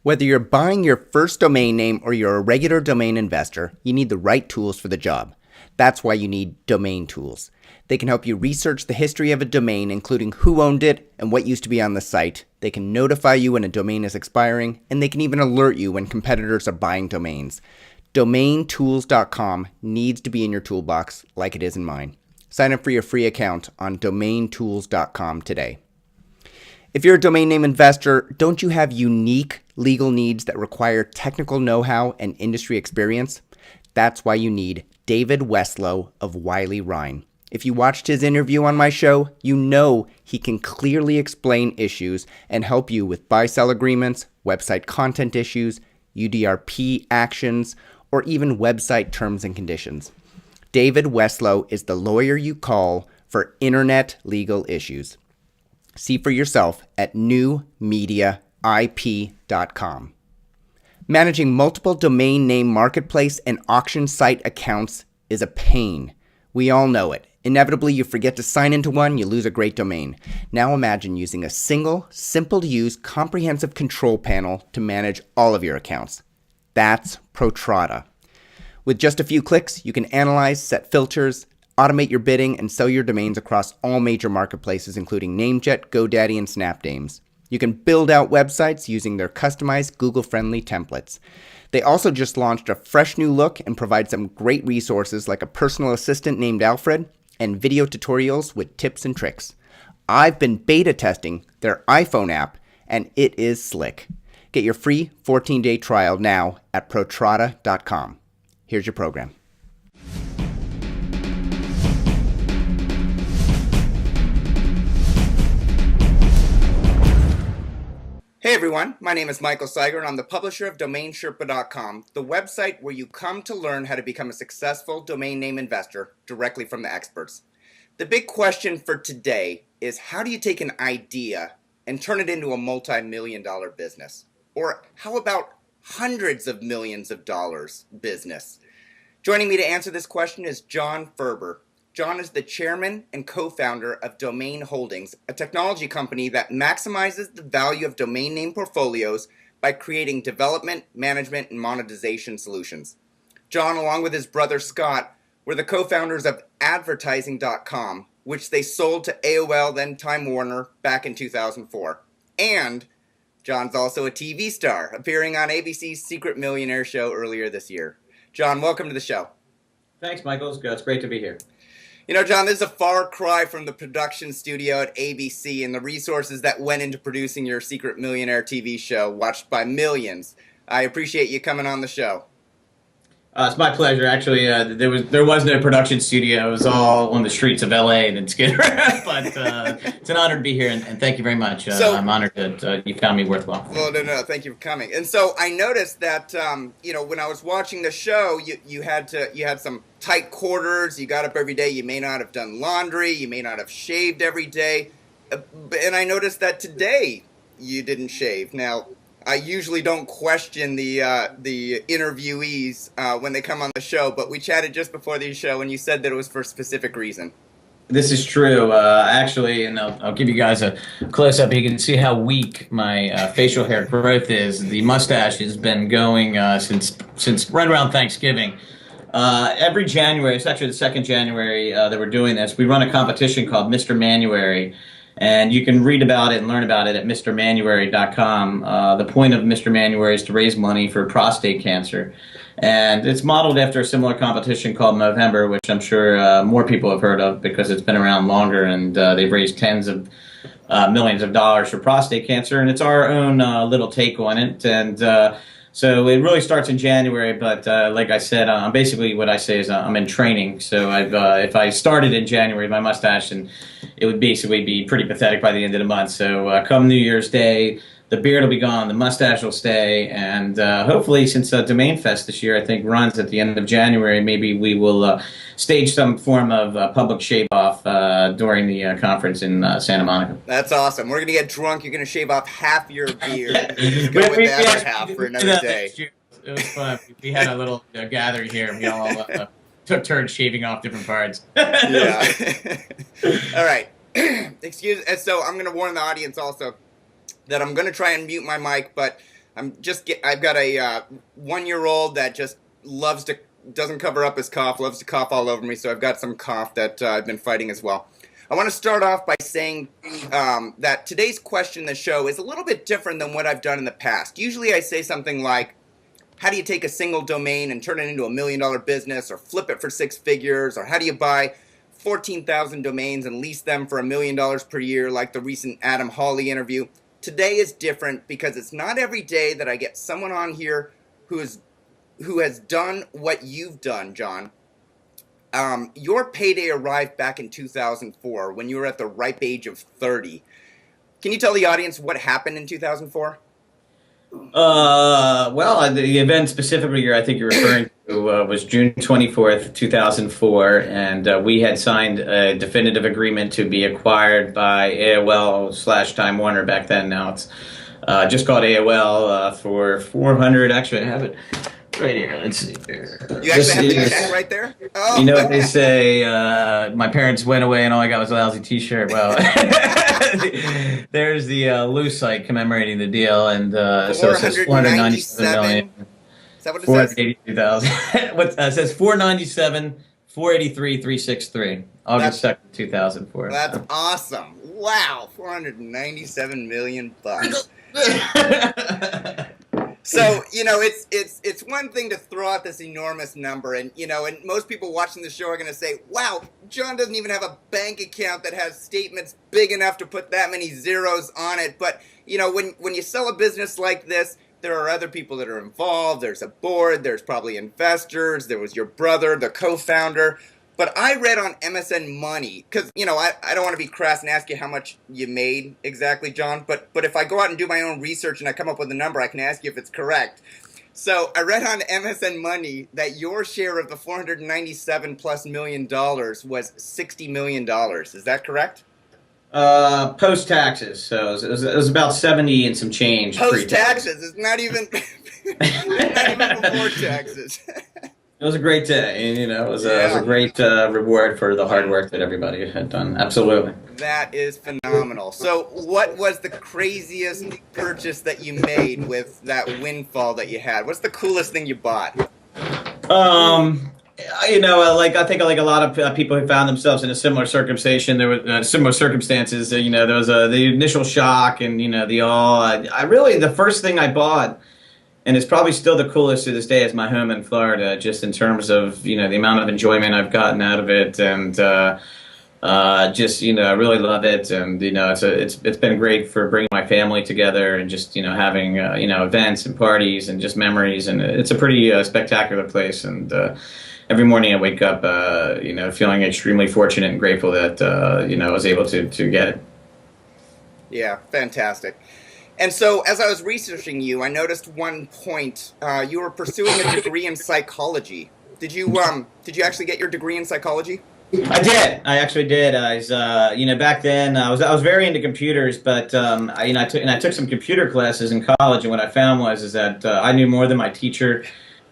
Whether you're buying your first domain name or you're a regular domain investor, you need the right tools for the job. That's why you need domain tools. They can help you research the history of a domain, including who owned it and what used to be on the site. They can notify you when a domain is expiring, and they can even alert you when competitors are buying domains. DomainTools.com needs to be in your toolbox like it is in mine. Sign up for your free account on DomainTools.com today. If you're a domain name investor, don't you have unique legal needs that require technical know-how and industry experience? That's why you need David Westlow of Wiley Rhine. If you watched his interview on my show, you know he can clearly explain issues and help you with buy-sell agreements, website content issues, UDRP actions, or even website terms and conditions. David Westlow is the lawyer you call for internet legal issues. See for yourself at newmediaip.com. Managing multiple domain name marketplace and auction site accounts is a pain. We all know it. Inevitably, you forget to sign into one, you lose a great domain. Now imagine using a single, simple-to-use, comprehensive control panel to manage all of your accounts. That's Protrata. With just a few clicks, you can analyze, set filters, automate your bidding, and sell your domains across all major marketplaces, including Namejet, GoDaddy, and Snapdames. You can build out websites using their customized Google-friendly templates. They also just launched a fresh new look and provide some great resources like a personal assistant named Alfred and video tutorials with tips and tricks. I've been beta testing their iPhone app, and it is slick. Get your free 14-day trial now at Protrata.com. Here's your program. Hey everyone, my name is Michael Seiger and I'm the publisher of DomainSherpa.com, the website where you come to learn how to become a successful domain name investor directly from the experts. The big question for today is, how do you take an idea and turn it into a multi-million-dollar business? Or how about hundreds of millions of dollars business? Joining me to answer this question is John Ferber. John is the chairman and co-founder of Domain Holdings, a technology company that maximizes the value of domain name portfolios by creating development, management, and monetization solutions. John, along with his brother Scott, were the co-founders of Advertising.com, which they sold to AOL, then Time Warner, back in 2004. And John's also a TV star, appearing on ABC's Secret Millionaire show earlier this year. John, welcome to the show. Thanks, Michael. It's great to be here. You know, John, this is a far cry from the production studio at ABC and the resources that went into producing your Secret Millionaire TV show, watched by millions. I appreciate you coming on the show. It's my pleasure. Actually, there was no production studio. It was all on the streets of LA and Skid Row. But it's an honor to be here, and thank you very much. I'm honored that you found me worthwhile. Well, no, thank you for coming. And so I noticed that when I was watching the show, you had some tight quarters. You got up every day. You may not have done laundry. You may not have shaved every day. And I noticed that today you didn't shave. Now, I usually don't question the interviewees when they come on the show, but we chatted just before the show, and you said that it was for a specific reason. This is true, actually, and I'll give you guys a close-up. You can see how weak my facial hair growth is. The mustache has been going since right around Thanksgiving. Every January, it's actually the second January that we're doing this, we run a competition called Mr. Manuary. And you can read about it and learn about it at MrManuary.com. The point of Mr. Manuary is to raise money for prostate cancer. And it's modeled after a similar competition called November, which I'm sure more people have heard of because it's been around longer, and they've raised tens of millions of dollars for prostate cancer. And it's our own little take on it. And so it really starts in January, but like I said, basically what I say is I'm in training. So if I started in January, my mustache, and it would basically be pretty pathetic by the end of the month. So come New Year's Day, the beard will be gone, the mustache will stay, and hopefully, since Domain Fest this year, I think, runs at the end of January, maybe we will stage some form of public shave-off during the conference in Santa Monica. That's awesome. We're going to get drunk. You're going to shave off half your beard. Just go with the other half for another day. It was fun. We had a little gathering here. We all took turns shaving off different parts. Yeah. All right. So I'm going to warn the audience also that I'm going to try and mute my mic, but I've got a 1-year-old that just doesn't cover up his cough, loves to cough all over me. So I've got some cough that I've been fighting as well. I want to start off by saying that today's question in the show is a little bit different than what I've done in the past. Usually I say something like, how do you take a single domain and turn it into $1 million business, or flip it for 6 figures, or how do you buy 14,000 domains and lease them for $1 million per year, like the recent Adam Hawley interview. Today is different because it's not every day that I get someone on here who has done what you've done, John. Your payday arrived back in 2004 when you were at the ripe age of 30. Can you tell the audience what happened in 2004? Well, the event specifically I think you're referring to was June 24th, 2004, and we had signed a definitive agreement to be acquired by AOL / Time Warner back then. Now it's just called AOL for 400. Actually, I have it right here. Let's see. You actually have the check right there? Oh. You know what they say, my parents went away and all I got was a lousy t-shirt. Well, there's the loose site commemorating the deal, and so it says 497 million. Is that what it says? 482,000. It says 497, 483, 363. August 2nd, 2004. That's awesome. Wow, 497 million bucks. So, it's one thing to throw out this enormous number, and most people watching the show are going to say, wow, John doesn't even have a bank account that has statements big enough to put that many zeros on it. But, when you sell a business like this, there are other people that are involved. There's a board, there's probably investors, there was your brother, the co-founder. But I read on MSN Money, because, I don't want to be crass and ask you how much you made exactly, John, but if I go out and do my own research and I come up with a number, I can ask you if it's correct. So I read on MSN Money that your share of the $497+ million was $60 million. Is that correct? Post taxes, so it was about 70 and some change. Post taxes, it's not even before taxes. It was a great day, and it was a great reward for the hard work that everybody had done. Absolutely. That is phenomenal. So, what was the craziest purchase that you made with that windfall that you had? What's the coolest thing you bought? I think like a lot of people who found themselves in a similar circumstance, there were similar circumstances. There was the initial shock, and the awe. The first thing I bought, and it's probably still the coolest to this day, is my home in Florida, just in terms of the amount of enjoyment I've gotten out of it, and I really love it, and it's been great for bringing my family together, and just having events and parties and just memories, and it's a pretty spectacular place, and every morning I wake up feeling extremely fortunate and grateful that I was able to get it. Yeah, fantastic. And so, as I was researching you, I noticed one point. You were pursuing a degree in psychology. Did you actually get your degree in psychology? I did. I actually did. I was, back then I was very into computers, but I took some computer classes in college, and what I found was that I knew more than my teacher,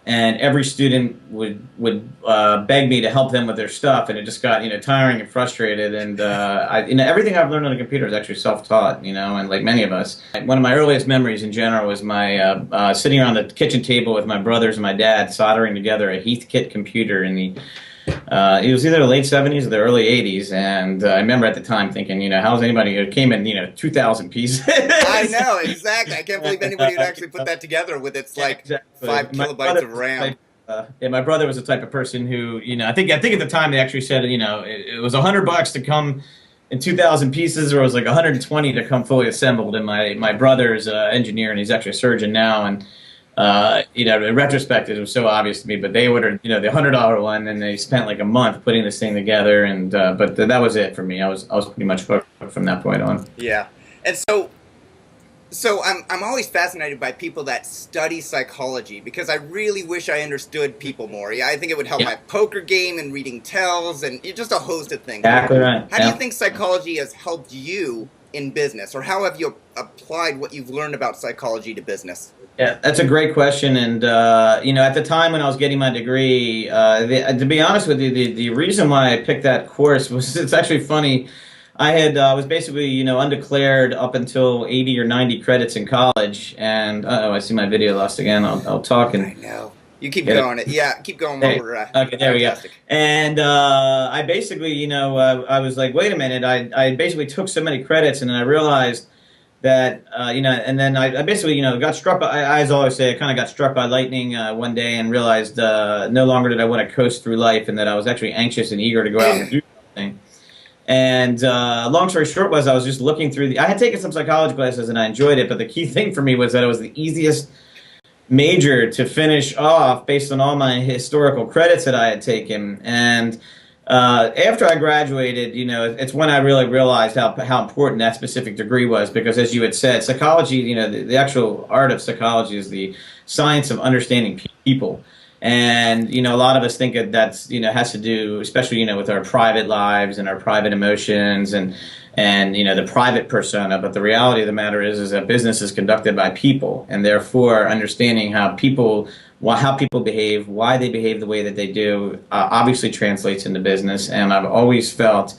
and every student would beg me to help them with their stuff, and it just got tiring and frustrated. And everything I've learned on a computer is actually self-taught, and like many of us. One of my earliest memories in general was my sitting around the kitchen table with my brothers and my dad soldering together a Heathkit computer in the it was either the late 70s or the early 80s, and I remember at the time thinking, how's anybody who came in 2,000 pieces? I know, exactly. I can't believe anybody would actually put that together with its 5 kilobytes of RAM. My brother was the type of person who, I think at the time they actually said, it was $100 to come in 2,000 pieces, or it was like 120 to come fully assembled. And my brother's an engineer, and he's actually a surgeon now, and in retrospect, it was so obvious to me, but they ordered, the $100 one, and they spent like a month putting this thing together, and but that was it for me. I was pretty much hooked from that point on. Yeah, and so I'm always fascinated by people that study psychology, because I really wish I understood people more. Yeah, I think it would help my poker game and reading tells, and just a host of things. Exactly right. How do you think psychology has helped you in business, or how have you applied what you've learned about psychology to business? Yeah, that's a great question, and at the time when I was getting my degree, to be honest with you, the reason why I picked that course was, it's actually funny. I had was basically, undeclared up until 80 or 90 credits in college, and oh, I see my video lost again. I'll talk I and know. You keep get it. going. Yeah, keep going while There, we're okay, there we go. fantastic. And I basically, I was like, wait a minute. I basically took so many credits, and then I realized that, and then I basically, got struck by, I, as I always say, I kind of got struck by lightning one day and realized no longer did I want to coast through life, and that I was actually anxious and eager to go out and do something. And long story short was I was just looking through I had taken some psychology classes and I enjoyed it, but the key thing for me was that it was the easiest major to finish off based on all my historical credits that I had taken. And after I graduated, it's when I really realized how important that specific degree was, because as you had said, psychology, the actual art of psychology is the science of understanding people. And, a lot of us think that that's, has to do, especially, with our private lives and our private emotions and the private persona. But the reality of the matter is that business is conducted by people, and therefore understanding how people behave, why they behave the way that they do, obviously translates into business. And I've always felt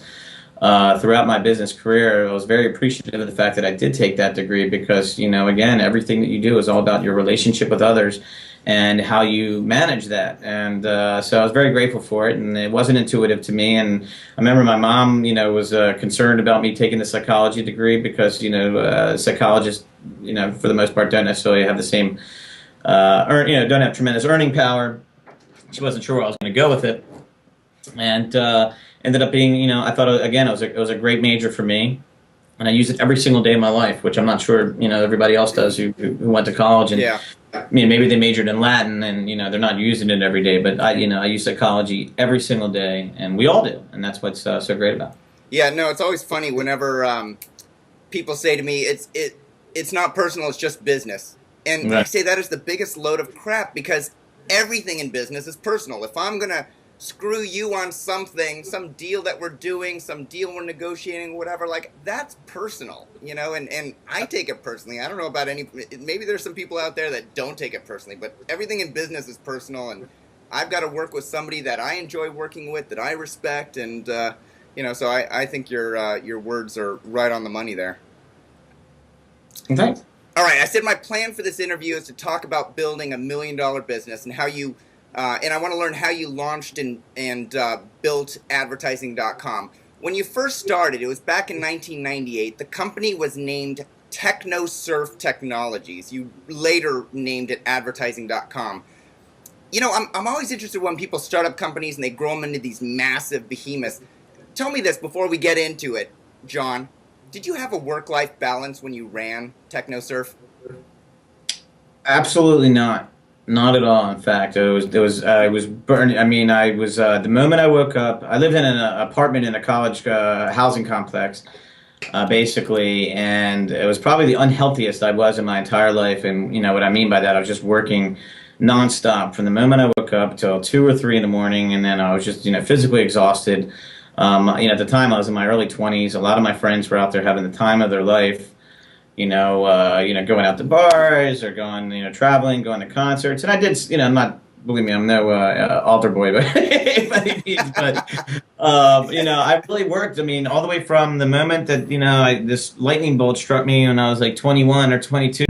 throughout my business career, I was very appreciative of the fact that I did take that degree, because, again, everything that you do is all about your relationship with others and how you manage that. And so I was very grateful for it, and it wasn't intuitive to me. And I remember my mom, was concerned about me taking the psychology degree because, psychologists, for the most part, don't necessarily have the same, don't have tremendous earning power. She wasn't sure where I was going to go with it. And ended up being, I thought, again, it was a great major for me. And I use it every single day of my life, which I'm not sure, everybody else does who went to college. And Yeah. maybe they majored in Latin and, they're not using it every day. But I use psychology every single day, and we all do. And that's what's so great about it. Yeah, no, it's always funny whenever people say to me, it's not personal, it's just business. And I Right. say that is the biggest load of crap, because everything in business is personal. If I'm going to screw you on something, some deal that we're doing, some deal we're negotiating, whatever, like, that's personal, and I take it personally. I don't know about maybe there's some people out there that don't take it personally, but everything in business is personal, and I've got to work with somebody that I enjoy working with, that I respect, and, so I think your words are right on the money there. Thanks. All right, I said my plan for this interview is to talk about building $1 million business and how you, and I want to learn how you launched and built advertising.com. When you first started, it was back in 1998. The company was named TechnoSurf Technologies. You later named it advertising.com. I'm always interested when people start up companies and they grow them into these massive behemoths. Tell me this before we get into it, John. Did you have a work-life balance when you ran TechnoSurf? Absolutely not. Not at all. In fact, I was burned. I mean, I was the moment I woke up. I lived in an apartment in a college housing complex, basically, and it was probably the unhealthiest I was in my entire life. And what I mean by that, I was just working nonstop from the moment I woke up till 2 or 3 in the morning, and then I was just physically exhausted. At the time, I was in my early 20s. A lot of my friends were out there having the time of their life. Going out to bars or going, traveling, going to concerts. And I did, believe me, I'm no altar boy, but, I really worked. I mean, all the way from the moment that, this lightning bolt struck me when I was like 21 or 22.